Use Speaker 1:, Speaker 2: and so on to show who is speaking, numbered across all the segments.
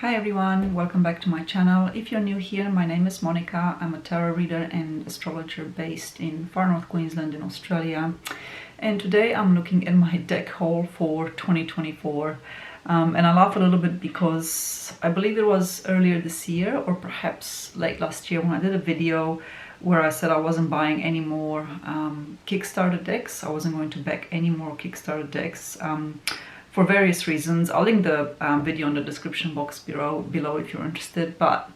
Speaker 1: Hi everyone, welcome back to my channel. If you're new here, my name is Monica. I'm a tarot reader and astrologer based in far north Queensland in Australia. And today I'm looking at my deck haul for 2024. And I laugh a little bit because I believe it was earlier this year or perhaps late last year when I did a video where I said I wasn't buying any more Kickstarter decks. I wasn't going to back any more Kickstarter decks. For various reasons. I'll link the video in the description box below if you're interested. But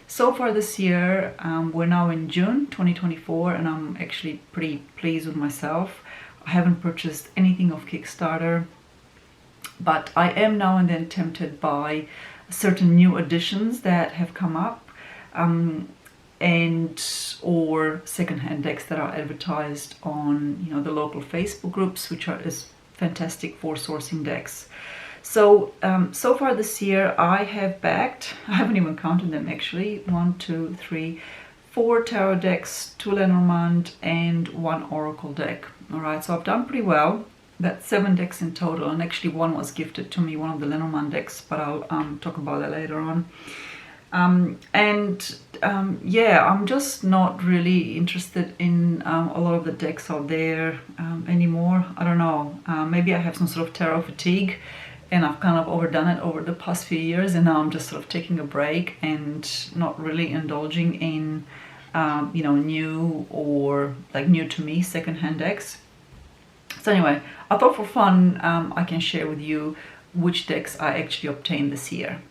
Speaker 1: so far this year, we're now in June 2024 and I'm actually pretty pleased with myself. I haven't purchased anything of Kickstarter, but I am now and then tempted by certain new additions that have come up and or secondhand decks that are advertised on the local Facebook groups, which is fantastic for sourcing decks. So so far this year I have backed, I haven't even counted them actually, 4 tarot decks, 2 Lenormand and 1 Oracle deck. Alright, so I've done pretty well. That's 7 decks in total, and actually one was gifted to me, one of the Lenormand decks, but I'll talk about that later on. Yeah, I'm just not really interested in a lot of the decks out there anymore. I don't know, maybe I have some sort of tarot fatigue and I've kind of overdone it over the past few years, and now I'm just sort of taking a break and not really indulging in new or like new to me secondhand decks. So anyway, I thought for fun I can share with you which decks I actually obtained this year.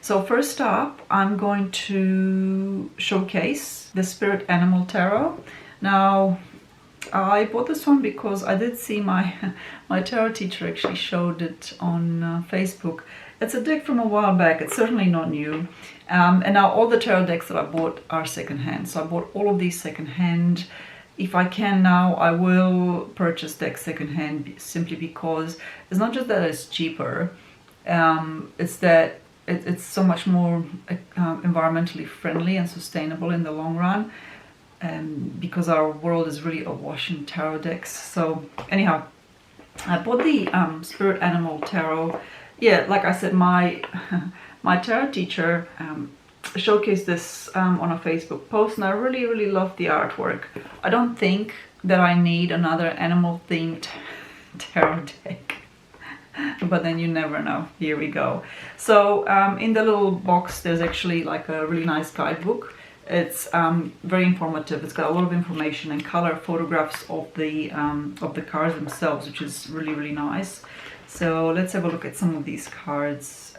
Speaker 1: So first up, I'm going to showcase the Spirit Animal Tarot. Now, I bought this one because I did see my tarot teacher actually showed it on Facebook. It's a deck from a while back, it's certainly not new. And now all the tarot decks that I bought are secondhand. So I bought all of these secondhand. If I can now, I will purchase decks secondhand simply because it's not just that it's cheaper, it's that it's so much more environmentally friendly and sustainable in the long run, because our world is really awash in tarot decks. So anyhow, I bought the Spirit Animal Tarot. Yeah, like I said, my tarot teacher showcased this on a Facebook post, and I really love the artwork. I don't think that I need another animal themed tarot deck. But then you never know. Here we go. So in the little box there's actually like a really nice guidebook. It's very informative. It's got a lot of information and color photographs of the cards themselves, which is really nice. So let's have a look at some of these cards.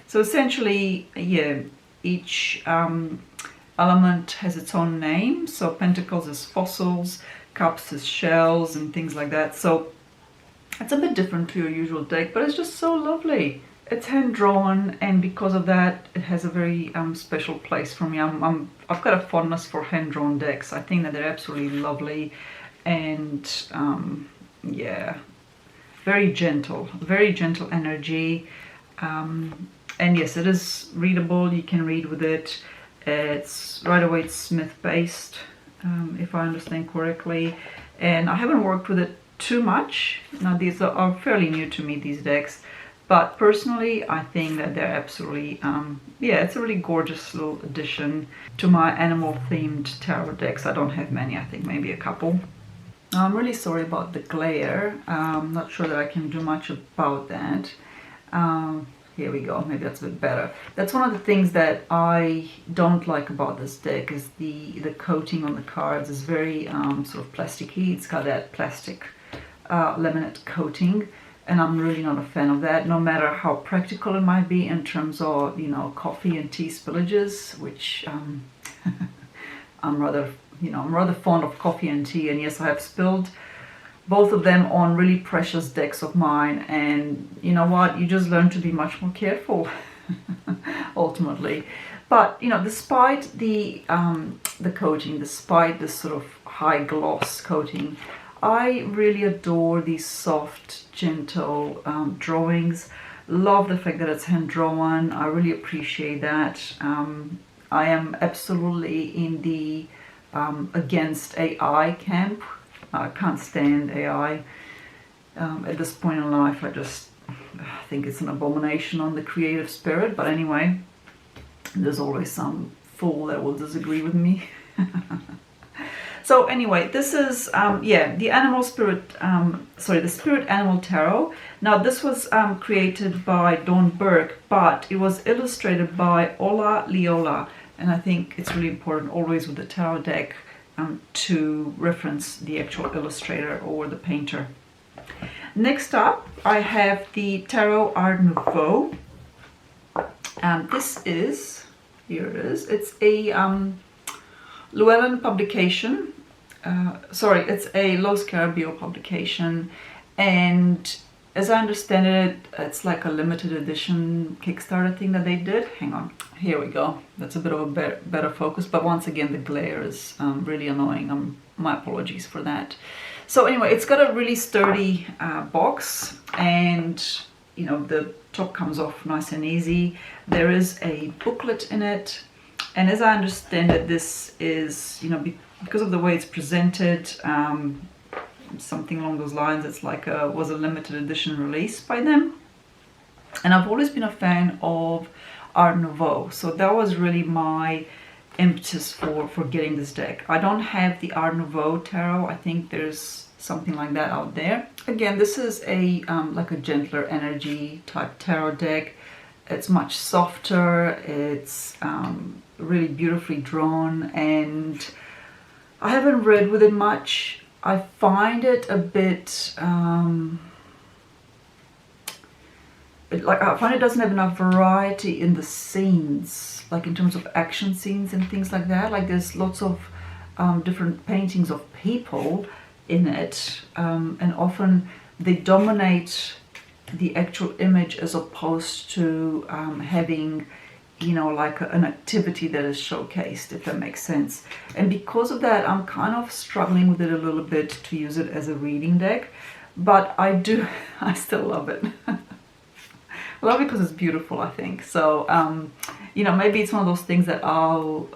Speaker 1: So essentially, yeah, each element has its own name. So Pentacles is fossils, Cups is shells and things like that. So it's a bit different to your usual deck, but it's just so lovely. It's hand drawn, and because of that, it has a very special place for me. I've got a fondness for hand drawn decks. I think that they're absolutely lovely, and yeah, very gentle energy. And yes, it is readable. You can read with it. It's right away it's Smith based, if I understand correctly, and I haven't worked with it too much. Now these are fairly new to me, these decks, but personally I think that they're absolutely yeah, it's a really gorgeous little addition to my animal themed tarot decks. I don't have many, I think maybe a couple. I'm really sorry about the glare. I'm not sure that I can do much about that. Here we go, maybe that's a bit better. That's one of the things that I don't like about this deck, is the coating on the cards is very sort of plasticky. It's got that plastic laminate coating, and I'm really not a fan of that, no matter how practical it might be in terms of coffee and tea spillages, which I'm rather fond of coffee and tea, and yes, I have spilled both of them on really precious decks of mine, and you know what, you just learn to be much more careful ultimately. But despite the coating, despite this sort of high gloss coating, I really adore these soft, gentle drawings. Love the fact that it's hand drawn. I really appreciate that. I am absolutely in the against AI camp. I can't stand AI. At this point in life, I think it's an abomination on the creative spirit, but anyway, there's always some fool that will disagree with me. So anyway, this is, the Animal Spirit, the Spirit Animal Tarot. Now this was created by Dawn Burke, but it was illustrated by Ola Leola. And I think it's really important always with the tarot deck to reference the actual illustrator or the painter. Next up, I have the Tarot Art Nouveau. This is, here it is, it's a Llewellyn publication. It's a Los Carabio publication, and as I understand it, it's like a limited edition Kickstarter thing that they did. Hang on, here we go. That's a bit of a better focus, but once again the glare is really annoying. My apologies for that. So anyway, it's got a really sturdy box, and you know, the top comes off nice and easy. There is a booklet in it, and as I understand it, this is, you know, because of the way it's presented, something along those lines, it's like was a limited edition release by them. And I've always been a fan of Art Nouveau, so that was really my impetus for getting this deck. I don't have the Art Nouveau tarot. I think there's something like that out there. Again, this is a like a gentler energy type tarot deck. It's much softer, it's really beautifully drawn, and I haven't read with it much. I find it a bit I find it doesn't have enough variety in the scenes, like in terms of action scenes and things like that. Like there's lots of different paintings of people in it, and often they dominate the actual image as opposed to having, you know, like an activity that is showcased, if that makes sense. And because of that, I'm kind of struggling with it a little bit to use it as a reading deck, but I still love it. I love it because it's beautiful, I think. So, you know, maybe it's one of those things that I'll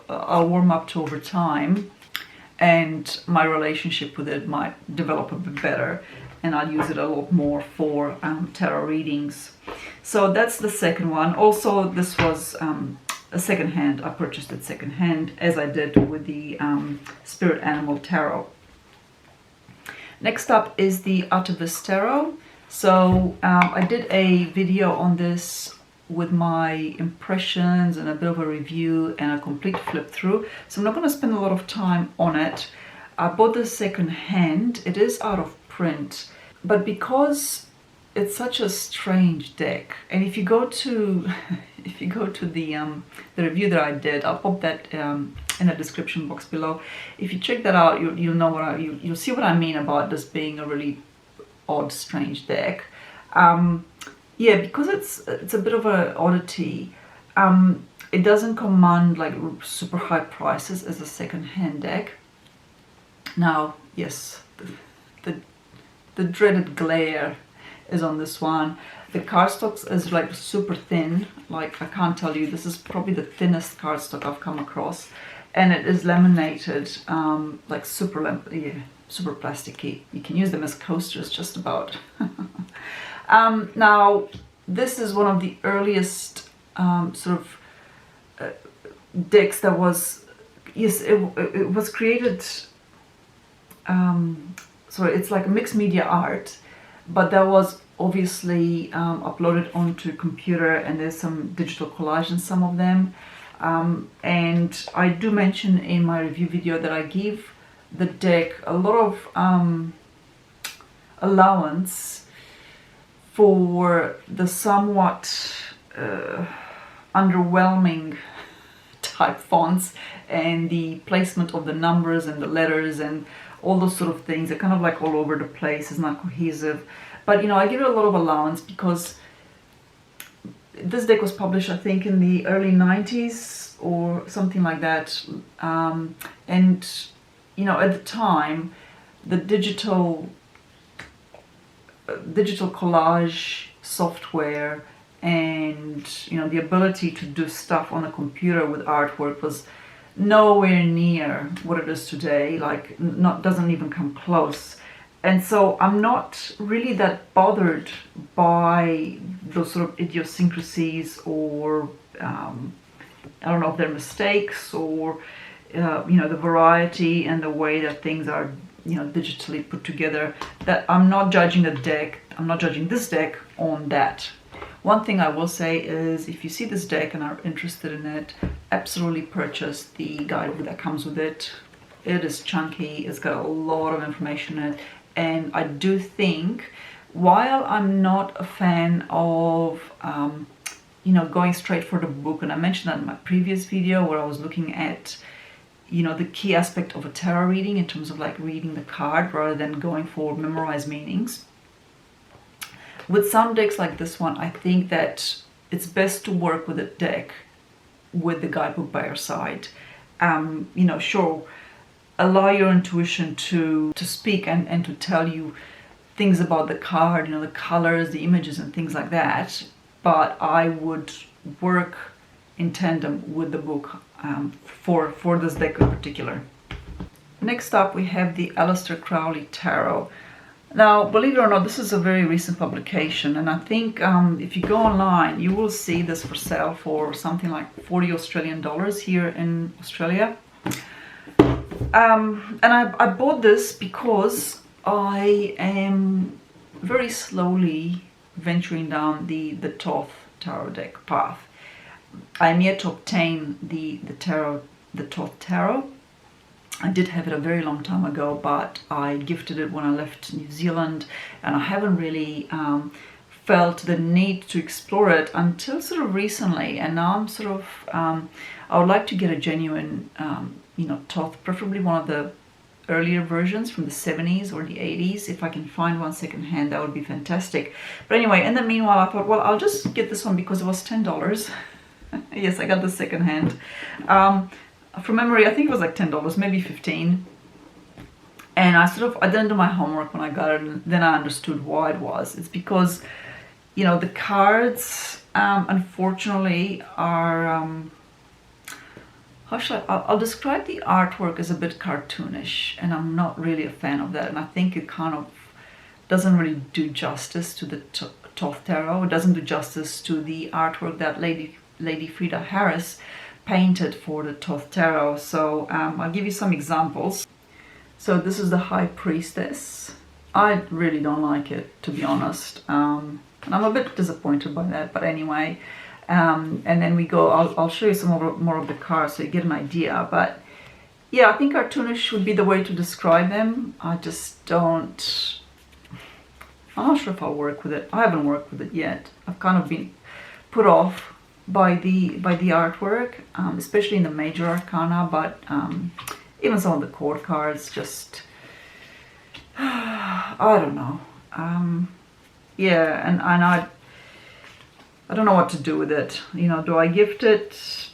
Speaker 1: warm up to over time, and my relationship with it might develop a bit better, and I'll use it a lot more for tarot readings. So that's the second one. Also, this was a second-hand. I purchased it second-hand, as I did with the Spirit Animal Tarot. Next up is the Atavist Tarot. So I did a video on this with my impressions and a bit of a review and a complete flip through. So I'm not going to spend a lot of time on it. I bought this second-hand. It is out of print, but because it's such a strange deck, and if you go to the review that I did, I'll pop that in the description box below. If you check that out, you'll know what you'll see what I mean about this being a really odd, strange deck. Yeah, because it's a bit of an oddity. It doesn't command like super high prices as a second-hand deck. Now, yes, the dreaded glare is on this one. The cardstock is like super thin. Like, I can't tell you, this is probably the thinnest cardstock I've come across, and it is laminated, like super plasticky. You can use them as coasters just about. Now, this is one of the earliest sort of decks that was, yes, it was created. Sorry, it's like mixed media art, but that was obviously uploaded onto computer, and there's some digital collage in some of them. And I do mention in my review video that I give the deck a lot of allowance for the somewhat underwhelming type fonts and the placement of the numbers and the letters and all those sort of things. They're kind of like all over the place, it's not cohesive. But you know, I give it a lot of allowance because this deck was published, I think, in the early 90s or something like that. And you know, at the time, the digital collage software and, you know, the ability to do stuff on a computer with artwork was nowhere near what it is today. Like, doesn't even come close. And so I'm not really that bothered by those sort of idiosyncrasies, or I don't know if they're mistakes, or the variety and the way that things are digitally put together. That I'm not judging a deck, I'm not judging this deck on that. One thing I will say is, if you see this deck and are interested in it, absolutely purchase the guidebook that comes with it. It is chunky, it's got a lot of information in it, and I do think, while I'm not a fan of going straight for the book, and I mentioned that in my previous video where I was looking at the key aspect of a tarot reading in terms of like reading the card rather than going for memorized meanings. With some decks like this one, I think that it's best to work with a deck with the guidebook by your side. Sure, allow your intuition to speak and to tell you things about the card, the colors, the images and things like that. But I would work in tandem with the book for this deck in particular. Next up, we have the Aleister Crowley Tarot. Now, believe it or not, this is a very recent publication, and I think if you go online, you will see this for sale for something like 40 Australian dollars here in Australia. And I bought this because I am very slowly venturing down the Thoth Tarot deck path. I'm yet to obtain the Thoth Tarot. I did have it a very long time ago, but I gifted it when I left New Zealand, and I haven't really felt the need to explore it until sort of recently. And now I'm sort of, I would like to get a genuine, Thoth, preferably one of the earlier versions from the 70s or the 80s. If I can find one secondhand, that would be fantastic. But anyway, in the meanwhile, I thought, well, I'll just get this one because it was $10. Yes, I got the secondhand. From memory, I think it was like $10, maybe 15. And I didn't do my homework when I got it, and then I understood why it was. It's because, the cards, unfortunately, are, I'll describe the artwork as a bit cartoonish, and I'm not really a fan of that. And I think it kind of doesn't really do justice to the Thoth Tarot. It doesn't do justice to the artwork that Lady Frida Harris painted for the Thoth Tarot. So I'll give you some examples. So this is the High Priestess. I really don't like it, to be honest, and I'm a bit disappointed by that, but anyway. And then we go, I'll show you some more of the cards so you get an idea. But yeah, I think cartoonish would be the way to describe them. I'm not sure if I'll work with it. I haven't worked with it yet. I've kind of been put off by the artwork, especially in the major arcana, but even some of the court cards, just I don't know. Yeah, and I don't know what to do with it. Do I gift it?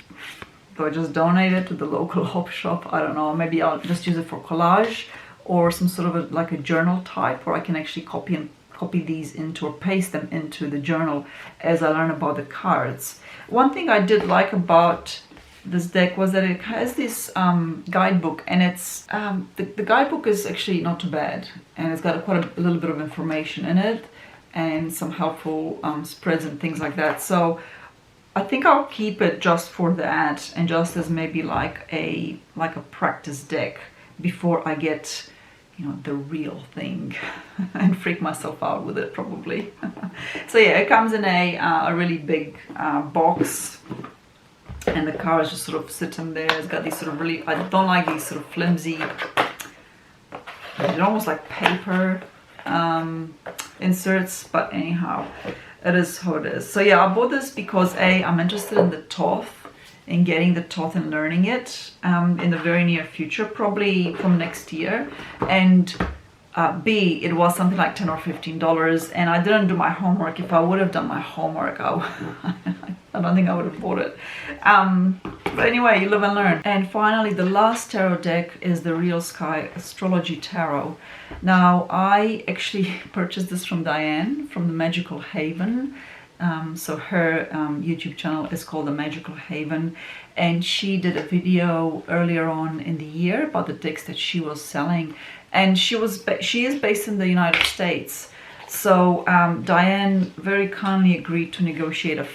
Speaker 1: Do I just donate it to the local hop shop? I don't know. Maybe I'll just use it for collage, or some sort of like a journal type, where I can actually copy these into, or paste them into the journal as I learn about the cards. One thing I did like about this deck was that it has this guidebook, and it's the guidebook is actually not too bad, and it's got quite a little bit of information in it and some helpful spreads and things like that. So I think I'll keep it just for that, and just as maybe like a practice deck before I get the real thing and freak myself out with it probably. So yeah, it comes in a really big box, and the cards just sort of sit in there. It's got these sort of really, I don't like these sort of flimsy, they're almost like paper inserts, but anyhow, it is how it is. So yeah, I bought this because I'm interested in the Thoth, in getting the Thoth and learning it in the very near future, probably from next year. And B, it was something like $10 or $15, and I didn't do my homework. If I would have done my homework, I don't think I would have bought it. But anyway, you live and learn. And finally, the last tarot deck is the Real Sky Astrology Tarot. Now, I actually purchased this from Diane from the Magical Haven. So her YouTube channel is called The Magical Haven, and she did a video earlier on in the year about the decks that she was selling, and she is based in the United States. So Diane very kindly agreed to negotiate a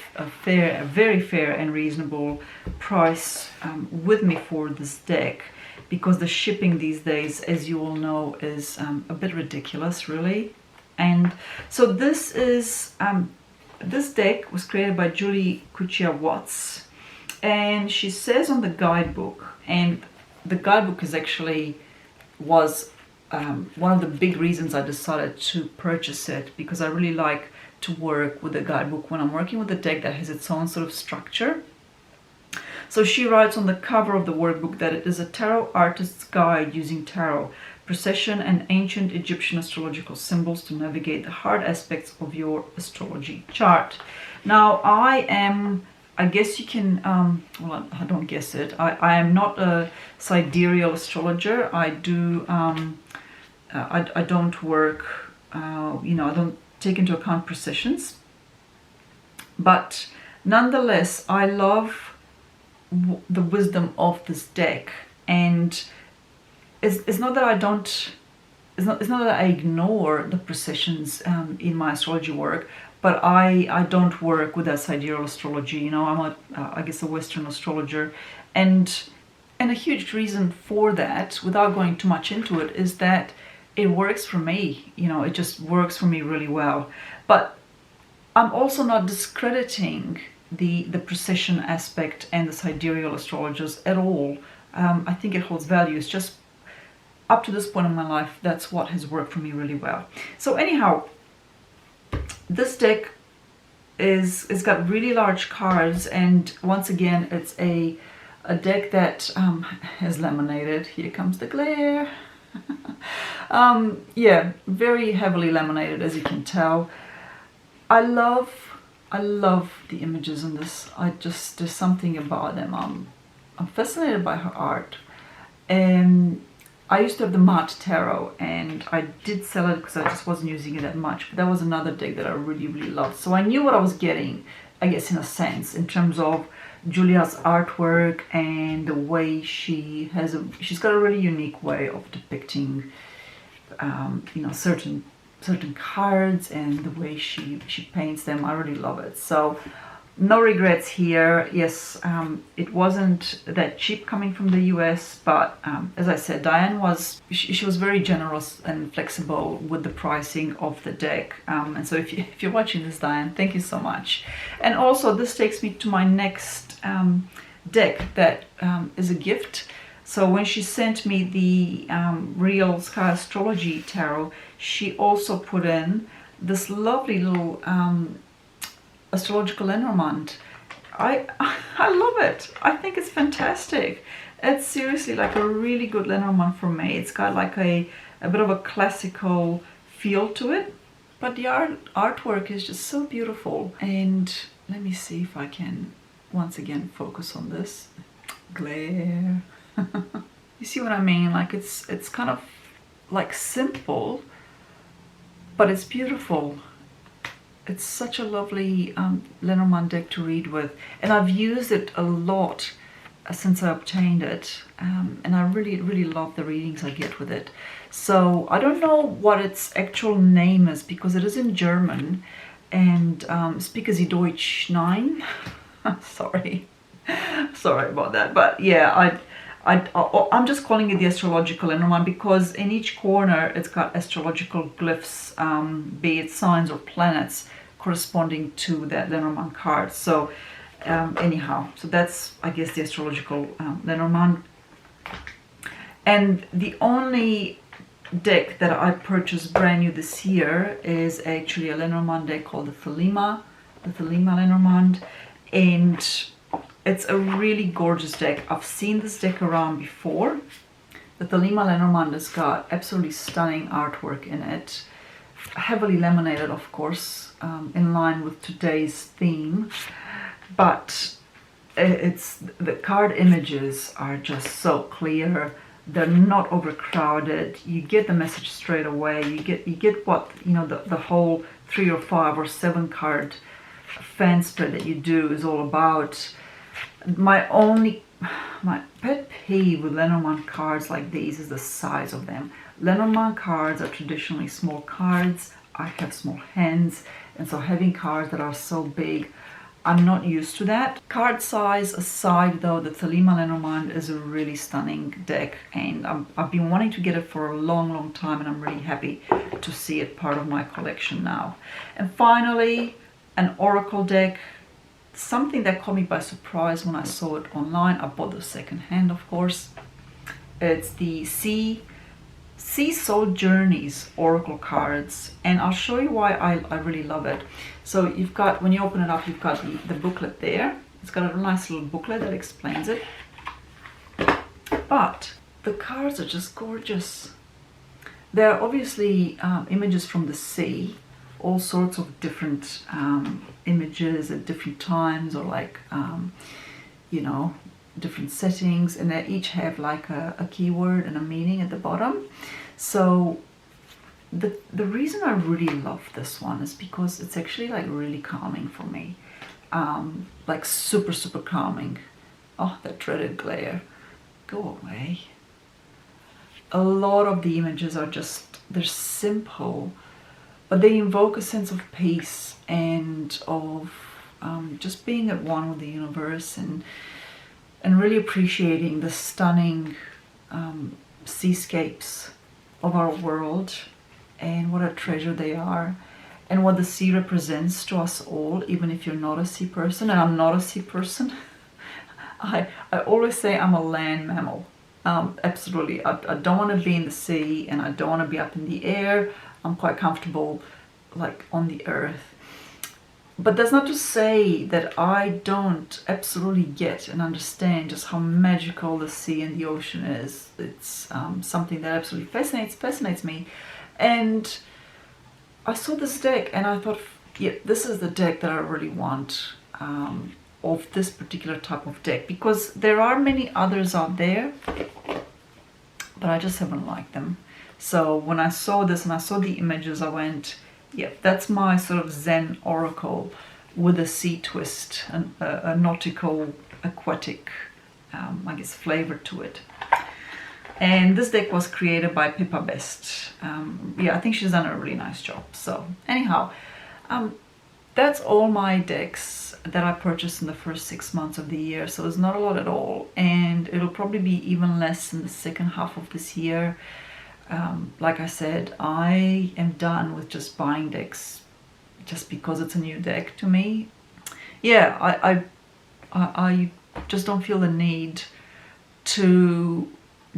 Speaker 1: very fair and reasonable price with me for this deck, because the shipping these days, as you all know, is a bit ridiculous, really. And so this is this deck was created by Julie Kuchia Watts, and she says on the guidebook, and the guidebook is actually was one of the big reasons I decided to purchase it, because I really like to work with the guidebook when I'm working with a deck that has its own sort of structure. So she writes on the cover of the workbook that it is a tarot artist's guide using tarot, precession, and ancient Egyptian astrological symbols to navigate the hard aspects of your astrology chart. Now, I guess you can, well, I don't guess it. I am not a sidereal astrologer. I do, I don't work, you know, I don't take into account precessions. But nonetheless, I love the wisdom of this deck, and it's not that I don't, it's not that I ignore the precessions in my astrology work, but I don't work with that sidereal astrology. You know, I'm I guess a Western astrologer, and a huge reason for that, without going too much into it, is that it works for me. You know, it just works for me really well. But I'm also not discrediting the precession aspect and the sidereal astrologers at all. I think it holds value. It's just up to this point in my life, that's what has worked for me really well. So anyhow, this deck it's got really large cards, and once again, it's a deck that has laminated. Here comes the glare. Yeah, very heavily laminated, as you can tell. I love the images in this. There's something about them. I'm fascinated by her art. And I used to have the Mart Tarot, and I did sell it because I just wasn't using it that much. But that was another deck that I really, really loved. So I knew what I was getting, I guess, in a sense, in terms of Julia's artwork and the way she's got a really unique way of depicting, you know, certain cards, and the way she paints them. I really love it. So no regrets here. Yes, it wasn't that cheap coming from the US, but as I said, Diane she was very generous and flexible with the pricing of the deck. And so if you're watching this, Diane, thank you so much. And also, this takes me to my next deck that is a gift. So when she sent me the Real Sky Astrology Tarot, she also put in this lovely little astrological Lenormand. I love it. I think it's fantastic. It's seriously like a really good Lenormand for me. It's got like a bit of a classical feel to it, but the artwork is just so beautiful. And let me see if I can once again focus on this. Glare. You see what I mean? Like it's kind of like simple, but it's beautiful. It's such a lovely Lenormand deck to read with, and I've used it a lot since I obtained it, and I really, really love the readings I get with it. So I don't know what its actual name is, because it is in German, and Sprechen Sie Deutsch? Nein? Sorry about that, but yeah, I'm just calling it the astrological Lenormand, because in each corner it's got astrological glyphs, be it signs or planets corresponding to that Lenormand card. So anyhow, so that's, I guess, the astrological Lenormand. And the only deck that I purchased brand new this year is actually a Lenormand deck called the Thelema Lenormand, and it's a really gorgeous deck. I've seen this deck around before. The Thelema Lenormand has got absolutely stunning artwork in it, heavily laminated, of course, in line with today's theme. But the card images are just so clear. They're not overcrowded. You get the message straight away. You get what, you know, the whole 3 or 5 or 7 card fan spread that you do is all about. My pet peeve with Lenormand cards like these is the size of them. Lenormand cards are traditionally small cards. I have small hands, and so having cards that are so big, I'm not used to that. Card size aside though, the Thelema Lenormand is a really stunning deck, and I've been wanting to get it for a long time, and I'm really happy to see it part of my collection now. And finally, an Oracle deck, something that caught me by surprise when I saw it online. I bought the second hand, of course. It's the Sea Soul Journeys Oracle cards, and I'll show you why I really love it. So you've got, when you open it up, you've got the booklet there. It's got a nice little booklet that explains it. But the cards are just gorgeous. There are obviously images from the sea, all sorts of different images at different times, or like, you know, different settings, and they each have like a keyword and a meaning at the bottom. So the reason I really love this one is because it's actually like really calming for me, like super calming. Oh, that dreaded glare, go away. A lot of the images are just, they're simple, but they invoke a sense of peace and of just being at one with the universe, and really appreciating the stunning seascapes of our world, and what a treasure they are, and what the sea represents to us all, even if you're not a sea person. And I'm not a sea person. I always say I'm a land mammal. Absolutely. I don't want to be in the sea, and I don't want to be up in the air. I'm quite comfortable like on the earth. But that's not to say that I don't absolutely get and understand just how magical the sea and the ocean is. It's something that absolutely fascinates me. And I saw this deck and I thought, yeah, this is the deck that I really want, of this particular type of deck, because there are many others out there, but I just haven't liked them. So when I saw this and I saw the images, I went, yeah, that's my sort of Zen Oracle with a sea twist, and a nautical, aquatic, I guess, flavor to it. And this deck was created by Atavist. Yeah, I think she's done a really nice job. So anyhow, that's all my decks that I purchased in the first 6 months of the year. So it's not a lot at all, and it'll probably be even less in the second half of this year. Like I said, I am done with just buying decks just because it's a new deck to me. Yeah, I just don't feel the need to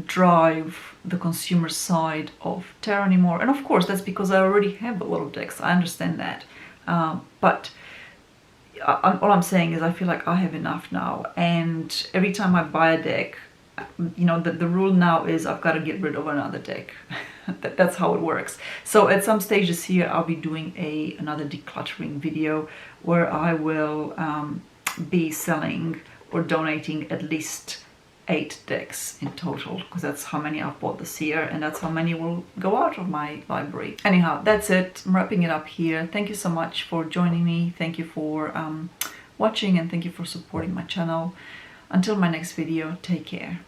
Speaker 1: drive the consumer side of tarot anymore. And of course, that's because I already have a lot of decks. I understand that. But all I'm saying is I feel like I have enough now. And every time I buy a deck, you know, the rule now is I've got to get rid of another deck. That's how it works. So at some stage this year, I'll be doing another decluttering video where I will be selling or donating at least 8 decks in total, because that's how many I've bought this year, and that's how many will go out of my library. Anyhow, that's it. I'm wrapping it up here. Thank you so much for joining me. Thank you for watching, and thank you for supporting my channel. Until my next video, take care.